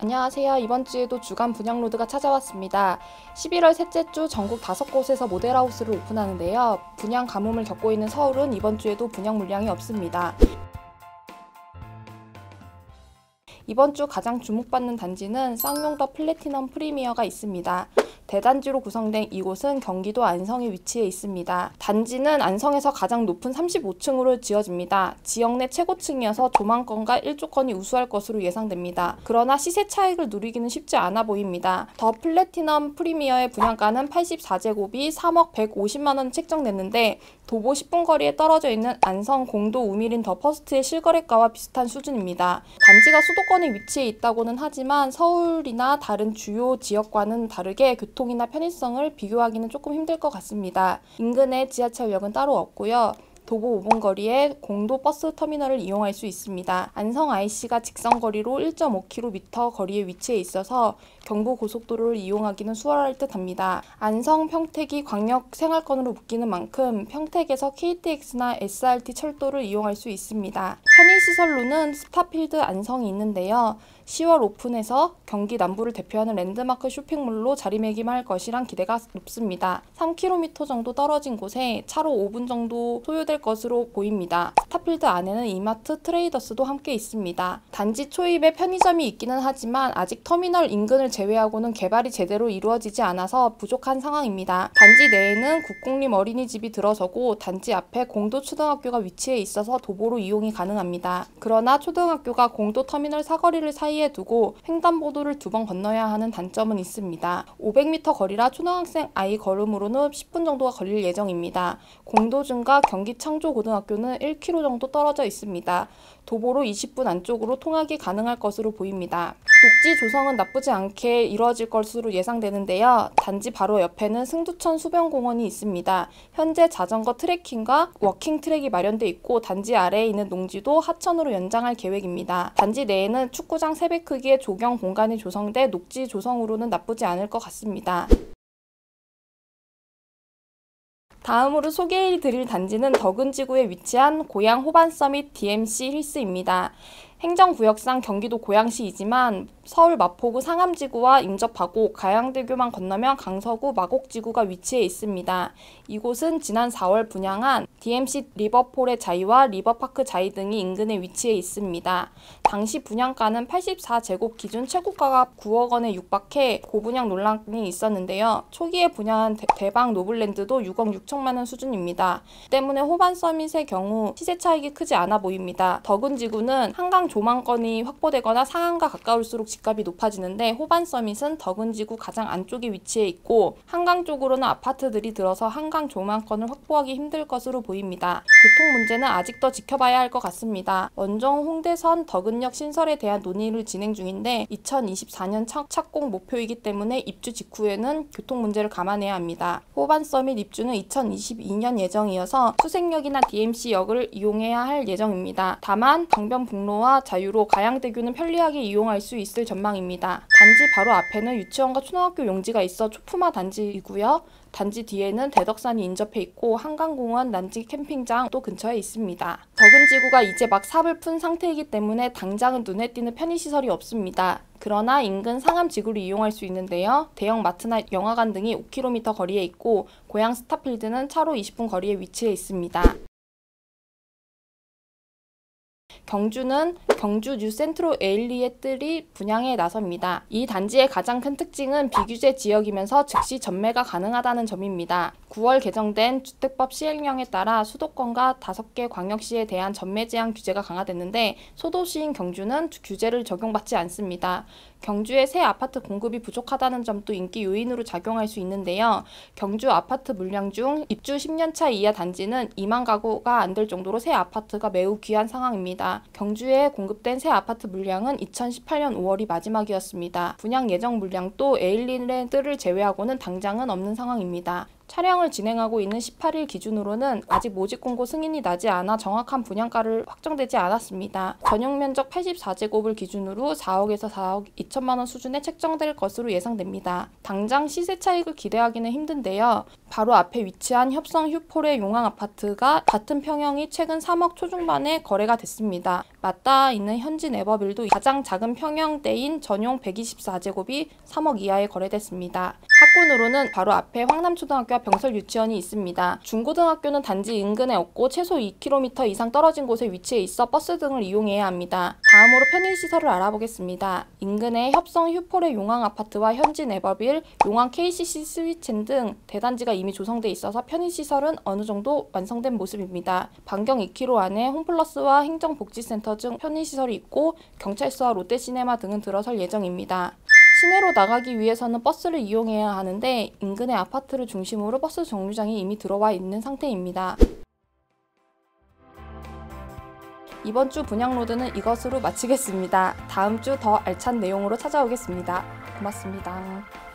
안녕하세요. 이번 주에도 주간 분양 로드가 찾아왔습니다. 11월 셋째 주 전국 5곳에서 모델하우스를 오픈하는데요. 분양 가뭄을 겪고 있는 서울은 이번 주에도 분양 물량이 없습니다. 이번 주 가장 주목받는 단지는 쌍용더 플래티넘 프리미어가 있습니다. 대단지로 구성된 이곳은 경기도 안성에 위치해 있습니다. 단지는 안성에서 가장 높은 35층으로 지어집니다. 지역 내 최고층이어서 조망권과 일조권이 우수할 것으로 예상됩니다. 그러나 시세 차익을 누리기는 쉽지 않아 보입니다. 더 플래티넘 프리미어의 분양가는 84제곱이 3억 150만원 책정됐는데 도보 10분 거리에 떨어져 있는 안성 공도 우밀인 더 퍼스트의 실거래가와 비슷한 수준입니다. 단지가 수도권에 위치해 있다고는 하지만 서울이나 다른 주요 지역과는 다르게 교통이나 편의성을 비교하기는 조금 힘들 것 같습니다. 인근에 지하철역은 따로 없고요. 도보 5분 거리에 공도 버스 터미널을 이용할 수 있습니다. 안성 IC가 직선거리로 1.5km 거리에 위치해 있어서 경부고속도로를 이용하기는 수월할 듯합니다. 안성 평택이 광역 생활권으로 묶이는 만큼 평택에서 KTX나 SRT 철도를 이용할 수 있습니다. 편의시설로는 스타필드 안성이 있는데요. 10월 오픈해서 경기 남부를 대표하는 랜드마크 쇼핑몰로 자리매김할 것이란 기대가 높습니다. 3km 정도 떨어진 곳에 차로 5분 정도 소요될 것으로 보입니다. 스타필드 안에는 이마트, 트레이더스도 함께 있습니다. 단지 초입에 편의점이 있기는 하지만 아직 터미널 인근을 제외하고는 개발이 제대로 이루어지지 않아서 부족한 상황입니다. 단지 내에는 국공립 어린이집이 들어서고 단지 앞에 공도 초등학교가 위치해 있어서 도보로 이용이 가능합니다. 그러나 초등학교가 공도 터미널 사거리를 사이에 두고 횡단보도를 2번 건너야 하는 단점은 있습니다. 500m 거리라 초등학생 아이 걸음으로는 10분 정도가 걸릴 예정입니다. 공도중과 경기창조고등학교는 1km 정도 떨어져 있습니다. 도보로 20분 안쪽으로 통학이 가능할 것으로 보입니다. 녹지 조성은 나쁘지 않게 이루어질 것으로 예상되는데요. 단지 바로 옆에는 승두천 수변공원이 있습니다. 현재 자전거 트레킹과 워킹 트랙이 마련돼 있고 단지 아래에 있는 농지도 하천으로 연장할 계획입니다. 단지 내에는 축구장 3배 크기의 조경 공간이 조성돼 녹지 조성으로는 나쁘지 않을 것 같습니다. 다음으로 소개해드릴 단지는 덕은지구에 위치한 고양 호반서밋 DMC 힐스입니다. 행정구역상 경기도 고양시이지만 서울 마포구 상암지구와 인접하고 가양대교만 건너면 강서구 마곡지구가 위치해 있습니다. 이곳은 지난 4월 분양한 DMC 리버폴의 자이와 리버파크 자이 등이 인근에 위치해 있습니다. 당시 분양가는 84제곱 기준 최고가가 9억 원에 육박해 고분양 논란이 있었는데요. 초기에 분양한 대방 노블랜드도 6억 6천만 원 수준입니다. 때문에 호반 서밋의 경우 시세 차익이 크지 않아 보입니다. 덕은지구는 한강 조망권이 확보되거나 상한가 가까울수록 집값이 높아지는데 호반 서밋은 덕은지구 가장 안쪽에 위치해 있고 한강 쪽으로는 아파트들이 들어서 한강 조망권을 확보하기 힘들 것으로 보입니다. 교통 문제는 아직 더 지켜봐야 할 것 같습니다. 원정 홍대선 덕은역 신설에 대한 논의를 진행 중인데 2024년 착공 목표이기 때문에 입주 직후에는 교통 문제를 감안해야 합니다. 호반 서밋 입주는 2022년 예정이어서 수색역이나 DMC역을 이용해야 할 예정입니다. 다만 강변북로와 자유로 가양대교는 편리하게 이용할 수 있을 전망입니다. 단지 바로 앞에는 유치원과 초등학교 용지가 있어 초품화 단지이고요. 단지 뒤에는 대덕산이 인접해 있고 한강공원 난지 캠핑장도 근처에 있습니다. 덕은지구가 이제 막 삽을 푼 상태이기 때문에 당장은 눈에 띄는 편의시설이 없습니다. 그러나 인근 상암지구를 이용할 수 있는데요. 대형 마트나 영화관 등이 5km 거리에 있고 고양 스타필드는 차로 20분 거리에 위치해 있습니다. 경주는 경주 뉴센트로 에일리엣들이 분양에 나섭니다. 이 단지의 가장 큰 특징은 비규제 지역이면서 즉시 전매가 가능하다는 점입니다. 9월 개정된 주택법 시행령에 따라 수도권과 5개 광역시에 대한 전매 제한 규제가 강화됐는데 소도시인 경주는 규제를 적용받지 않습니다. 경주의 새 아파트 공급이 부족하다는 점도 인기 요인으로 작용할 수 있는데요. 경주 아파트 물량 중 입주 10년차 이하 단지는 2만 가구가 안 될 정도로 새 아파트가 매우 귀한 상황입니다. 경주에 공급된 새 아파트 물량은 2018년 5월이 마지막이었습니다. 분양 예정 물량도 에일리랜드를 제외하고는 당장은 없는 상황입니다. 촬영을 진행하고 있는 18일 기준으로는 아직 모집 공고 승인이 나지 않아 정확한 분양가를 확정되지 않았습니다. 전용 면적 84제곱을 기준으로 4억에서 4억 2천만 원 수준에 책정될 것으로 예상됩니다. 당장 시세 차익을 기대하기는 힘든데요. 바로 앞에 위치한 협성 휴폴의 용왕 아파트가 같은 평형이 최근 3억 초중반에 거래가 됐습니다. 맞닿아 있는 현진 에버빌도 가장 작은 평형대인 전용 124제곱이 3억 이하에 거래됐습니다. 학군으로는 바로 앞에 황남초등학교와 병설 유치원이 있습니다. 중고등학교는 단지 인근에 없고 최소 2km 이상 떨어진 곳에 위치해 있어 버스 등을 이용해야 합니다. 다음으로 편의시설을 알아보겠습니다. 인근의 협성 휴폴의 용왕 아파트와 현진 에버빌, 용왕 KCC 스위첸 등 대단지가 이미 조성돼 있어서 편의시설은 어느 정도 완성된 모습입니다. 반경 2km 안에 홈플러스와 행정복지센터 등 편의시설이 있고 경찰서와 롯데시네마 등은 들어설 예정입니다. 시내로 나가기 위해서는 버스를 이용해야 하는데 인근의 아파트를 중심으로 버스 정류장이 이미 들어와 있는 상태입니다. 이번 주 분양로드는 이것으로 마치겠습니다. 다음 주 더 알찬 내용으로 찾아오겠습니다. 고맙습니다.